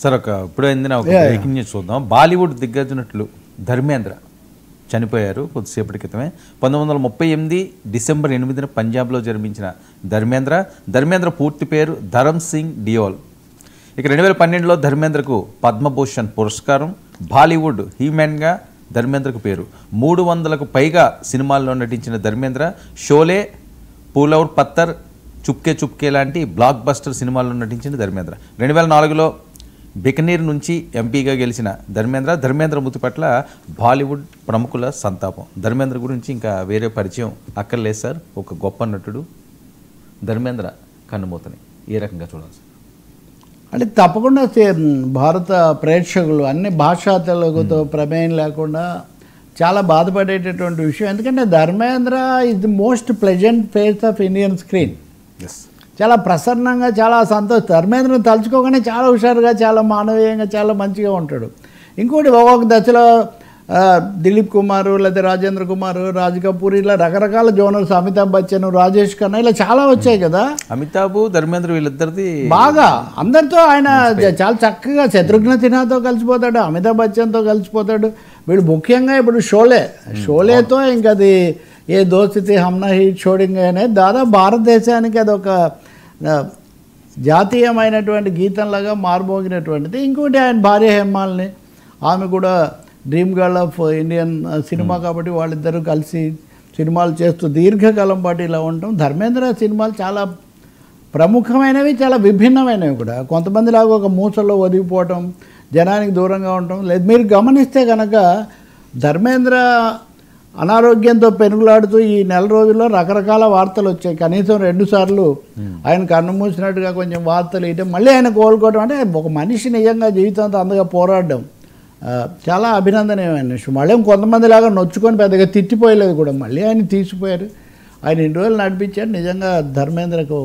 Sir ఇప్పుడు ఏంది ఒక బ్రేకింగ్ న్యూస్ చూద్దాం. బాలీవుడ్ దిగ్గజ నటులు ధర్మేంద్ర చనిపోయారు కొద్దిసేపటి క్రితమే. 1938 డిసెంబర్ 8న పంజాబ్లో జన్మించిన ధర్మేంద్ర పూర్తి పేరు ధరమ్ సింగ్ డియోల్. ఇక 2012లో ధర్మేంద్రకు పద్మభూషణ్ పురస్కారం. బాలీవుడ్ హీమ్యాన్గా ధర్మేంద్రకు పేరు. 300కు పైగా సినిమాల్లో నటించిన ధర్మేంద్ర షోలే, పూలౌర్ పత్తర్, చుప్కే చుప్కే లాంటి బ్లాక్ బస్టర్ సినిమాల్లో నటించిన ధర్మేంద్ర. 2004లో బికనీర్ నుంచి ఎంపీగా గెలిచిన ధర్మేంద్ర మృతి పట్ల బాలీవుడ్ ప్రముఖుల సంతాపం. ధర్మేంద్ర గురించి ఇంకా వేరే పరిచయం అక్కర్లేదు సార్. ఒక గొప్ప నటుడు. ధర్మేంద్ర కన్నుమూతని ఏ రకంగా చూడాలి సార్? అంటే తప్పకుండా భారత ప్రేక్షకులు అన్ని భాషా తెలుగుతో ప్రమేయం లేకుండా చాలా బాధపడేటటువంటి విషయం. ఎందుకంటే Dharmendra is the most pleasant face of Indian screen. చాలా ప్రసన్నంగా, చాలా ధర్మేంద్రను తలుచుకోగానే చాలా హుషారుగా, చాలా మానవీయంగా, చాలా మంచిగా ఉంటాడు. ఇంకోటి ఒక్కొక్క దశలో దిలీప్ కుమార్, లేకపోతే రాజేంద్ర కుమార్, రాజ్ కపూర్, ఇలా రకరకాల జోనర్స్, అమితాబ్ బచ్చన్, రాజేష్ ఖన్నా, ఇలా చాలా వచ్చాయి కదా. అమితాబ్, ధర్మేంద్ర వీళ్ళిద్దరిది బాగా అందరితో ఆయన చాలా చక్కగా శత్రుఘ్న సిన్హాతో కలిసిపోతాడు, అమితాబ్ బచ్చన్తో కలిసిపోతాడు. వీడు ముఖ్యంగా ఇప్పుడు షోలేతో ఇంకా అది ఏ దోస్తి హమ్నా హీ షోడింగ్ అనేది దాదాపు భారతదేశానికి అదొక జాతీయమైనటువంటి గీతంలాగా మారుమోగినటువంటిది. ఇంకోటి ఆయన భార్య హేమాల్ని, ఆమె కూడా dream girl of Indian cinema కాబట్టి వాళ్ళిద్దరూ కలిసి సినిమాలు చేస్తూ దీర్ఘకాలం పాటు ఇలా ఉండటం. ధర్మేంద్ర సినిమాలు చాలా ప్రముఖమైనవి, చాలా విభిన్నమైనవి కూడా. కొంతమందిలాగా ఒక మూసలో ఒదిగిపోవటం, జనానికి దూరంగా ఉండటం లేదు. మీరు గమనిస్తే కనుక ధర్మేంద్ర అనారోగ్యంతో పెనుగులాడుతూ ఈ నెల రోజుల్లో రకరకాల వార్తలు వచ్చాయి. కనీసం 2 సార్లు ఆయన కన్ను మూసినట్టుగా కొంచెం వార్తలు ఇవ్వటం, మళ్ళీ ఆయన కోలుకోవడం. అంటే ఒక మనిషి నిజంగా జీవితంతో అంతగా పోరాడడం చాలా అభినందనీయమైన విషయం. మళ్ళీ కొంతమందిలాగా నొచ్చుకొని పెద్దగా తిట్టిపోయలేదు కూడా. మళ్ళీ ఆయన తీసిపోయారు, ఆయన 2 రోజులు నడిపించారు. నిజంగా ధర్మేంద్రకు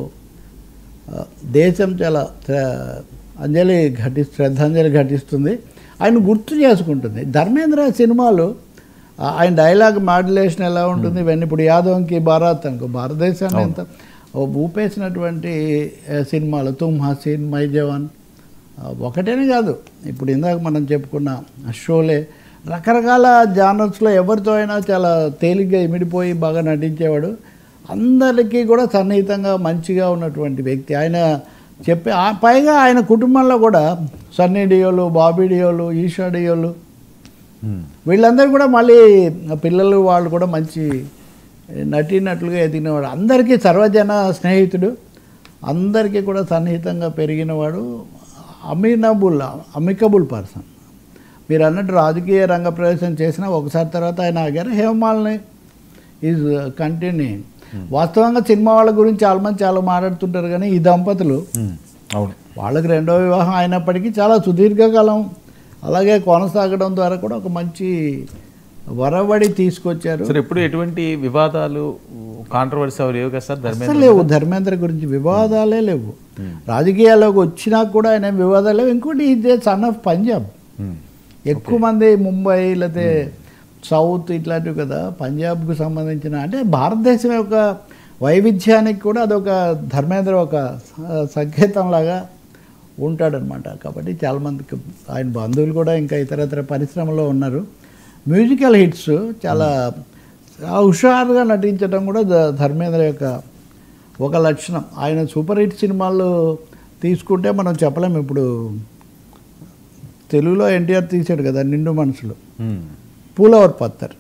దేశం చాలా శ్రద్ధాంజలి ఘటిస్తుంది, ఆయన గుర్తు చేసుకుంటుంది. ధర్మేంద్ర సినిమాలు ఆయన డైలాగ్ మాడ్యులేషన్ ఎలా ఉంటుంది ఇవన్నీ. ఇప్పుడు యాదవ్కి బారాత్ అనుకో, భారతదేశాన్ని ఎంత ఊపేసినటువంటి సినిమాలు. తుమ్ హసీన్, మై జవాన్ ఒకటేనే కాదు, ఇప్పుడు ఇందాక మనం చెప్పుకున్న షోలే, రకరకాల జానర్స్లో ఎవరితో అయినా చాలా తేలిగ్గా ఇమిడిపోయి బాగా నటించేవాడు. అందరికీ కూడా సన్నిహితంగా మంచిగా ఉన్నటువంటి వ్యక్తి. ఆయన పైగా ఆయన కుటుంబంలో కూడా సన్నీ డియోలు, బాబీ డియోలు, ఈషా డియోలు, వీళ్ళందరూ కూడా మళ్ళీ పిల్లలు వాళ్ళు కూడా మంచి నటినట్లుగా ఎదిగినవాడు. అందరికీ సర్వజన స్నేహితుడు, అందరికీ కూడా సన్నిహితంగా పెరిగినవాడు. Amicable person. మీరు అన్నట్టు రాజకీయ రంగ ప్రవేశం చేసినా ఒకసారి తర్వాత ఆయన ఆగారు. Hema Malini is continuing. వాస్తవంగా సినిమా వాళ్ళ గురించి చాలా మాట్లాడుతుంటారు, కానీ ఈ దంపతులు వాళ్ళకి 2వ వివాహం అయినప్పటికీ చాలా సుదీర్ఘకాలం అలాగే కొనసాగడం ద్వారా కూడా ఒక మంచి వరవడి తీసుకొచ్చారు. సార్ ఎప్పుడు ఎటువంటి వివాదాలు, కాంట్రవర్సీ లేవు కదా సార్? లేవు, ధర్మేంద్ర గురించి వివాదాలే లేవు. రాజకీయాల్లోకి వచ్చినా కూడా ఆయన వివాదాలు లేవు. ఇంకోటి ఇదే సన్ ఆఫ్ పంజాబ్. ఎక్కువ మంది ముంబై లేకపోతే సౌత్ ఇట్లాంటివి కదా, పంజాబ్కు సంబంధించిన, అంటే భారతదేశం యొక్క వైవిధ్యానికి కూడా అదొక ధర్మేంద్ర ఒక సంకేతంలాగా ఉంటాడనమాట. కాబట్టి చాలామందికి ఆయన బంధువులు కూడా ఇంకా ఇతరత్ర పరిశ్రమలో ఉన్నారు. మ్యూజికల్ హిట్స్ చాలా హుషారుగా నటించడం కూడా ధర్మేంద్ర యొక్క ఒక లక్షణం. ఆయన సూపర్ హిట్ సినిమాలు తీసుకుంటే మనం చెప్పలేము. ఇప్పుడు తెలుగులో ఎన్టీఆర్ తీశాడు కదా నిండు మనసులు, పూలవర్ పత్తర్,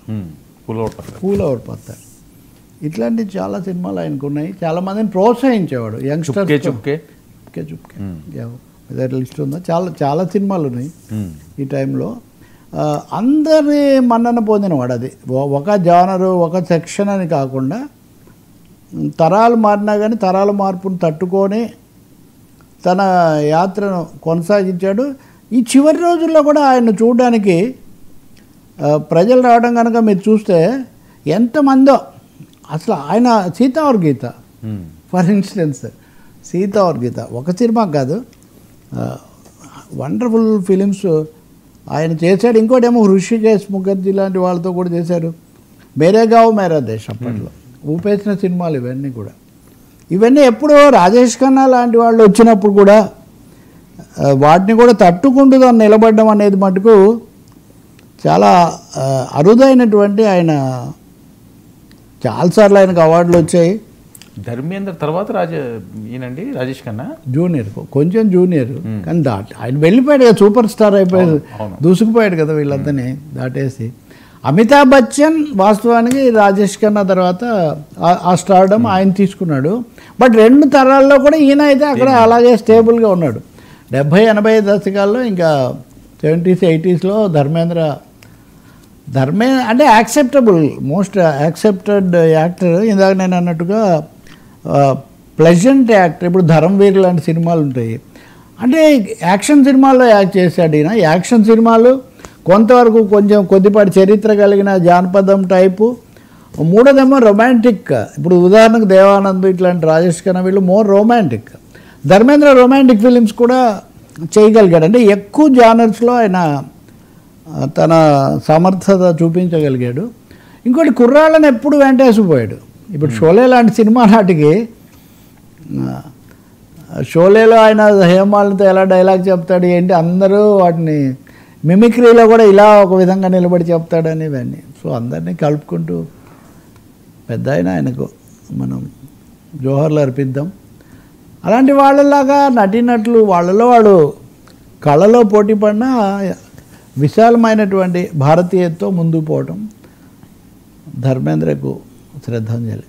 ఇట్లాంటి చాలా సినిమాలు ఆయనకు ఉన్నాయి. చాలామందిని ప్రోత్సహించేవాడు. యంగ్స్టర్స్ చుప్కే లిస్ట్ ఉందా, చాలా సినిమాలు ఉన్నాయి ఈ టైంలో. అందరి మన్నన పొందినవాడు. అది ఒక జానరు, ఒక సెక్షన్ అని కాకుండా తరాలు మారినా కానీ తరాల మార్పును తట్టుకొని తన యాత్రను కొనసాగించాడు. ఈ చివరి రోజుల్లో కూడా ఆయన చూడడానికి ప్రజలు రావడం కనుక మీరు చూస్తే ఎంతమందో. అసలు ఆయన సీతా ఔర్ గీత ఫర్ ఇన్స్టెన్స్, సీతా ఔర్ గీత ఒక సినిమా కాదు, వండర్ఫుల్ ఫిలిమ్స్ ఆయన చేశాడు. ఇంకోటి ఏమో హృషికేశ్ ముఖర్జీ లాంటి వాళ్ళతో కూడా చేశారు. మేరే గావ్ మేరా దేశ్ అప్పట్లో ఊపేసిన సినిమాలు ఇవన్నీ కూడా. ఇవన్నీ ఎప్పుడో రాజేష్ ఖన్నా లాంటి వాళ్ళు వచ్చినప్పుడు కూడా వాటిని కూడా తట్టుకుంటూ దాన్ని నిలబడడం అనేది మటుకు చాలా అరుదైనటువంటి, ఆయన చాలాసార్లు ఆయనకు అవార్డులు వచ్చాయి. ధర్మేంద్ర తర్వాత ఈయనండి రాజేష్ ఖన్నా జూనియర్, కొంచెం జూనియర్, కానీ ఆయన వెళ్ళిపోయాడు కదా, సూపర్ స్టార్ అయిపోయాడు, దూసుకుపోయాడు కదా వీళ్ళందరినీ దాటేసి. అమితాబ్ బచ్చన్ వాస్తవానికి రాజేష్ ఖన్నా తర్వాత ఆ స్టార్డమ్ ఆయన తీసుకున్నాడు. బట్ 2 తరాల్లో కూడా ఈయన అయితే అక్కడ అలాగే స్టేబుల్గా ఉన్నాడు. 70-80 దశకాల్లో, ఇంకా 70s 80sలో ధర్మేంద్ర అంటే యాక్సెప్టబుల్, మోస్ట్ యాక్సెప్టెడ్ యాక్టర్. ఇందాక నేను అన్నట్టుగా ప్లెజెంట్ యాక్టర్. ఇప్పుడు ధర్మవీర్ లాంటి సినిమాలు ఉంటాయి, అంటే యాక్షన్ సినిమాల్లో యాక్ట్ చేశాడు ఈయన. యాక్షన్ సినిమాలు కొంతవరకు కొంచెం కొద్దిపాటి చరిత్ర కలిగిన జానపదం టైపు. మూడోదేమో రొమాంటిక్. ఇప్పుడు ఉదాహరణకు దేవానంద్ ఇట్లాంటి రాజేష్ ఖన్నా వీళ్ళు more romantic. Dharmendra romantic films కూడా చేయగలిగాడు, అంటే ఎక్కువ జానర్స్లో ఆయన తన సమర్థత చూపించగలిగాడు. ఇంకోటి కుర్రాళ్ళని ఎప్పుడు వెంటేసిపోయాడు. ఇప్పుడు షోలే లాంటి సినిమా నాటికి, షోలేలో ఆయన హేమాలతో ఎలా డైలాగ్ చెప్తాడు ఏంటి, అందరూ వాటిని మిమిక్రీలో కూడా ఇలా ఒక విధంగా నిలబడి చెప్తాడని ఇవన్నీ. సో అందరినీ కలుపుకుంటూ పెద్ద ఆయనకు మనం జోహర్లు అర్పిద్దాం. అలాంటి వాళ్ళలాగా నటినట్లు వాళ్ళలో వాడు కళలో పోటీ పడిన విశాలమైనటువంటి భారతీయతతో ముందుకు పోవటం ధర్మేంద్రకు శ్రద్ధాంజలి.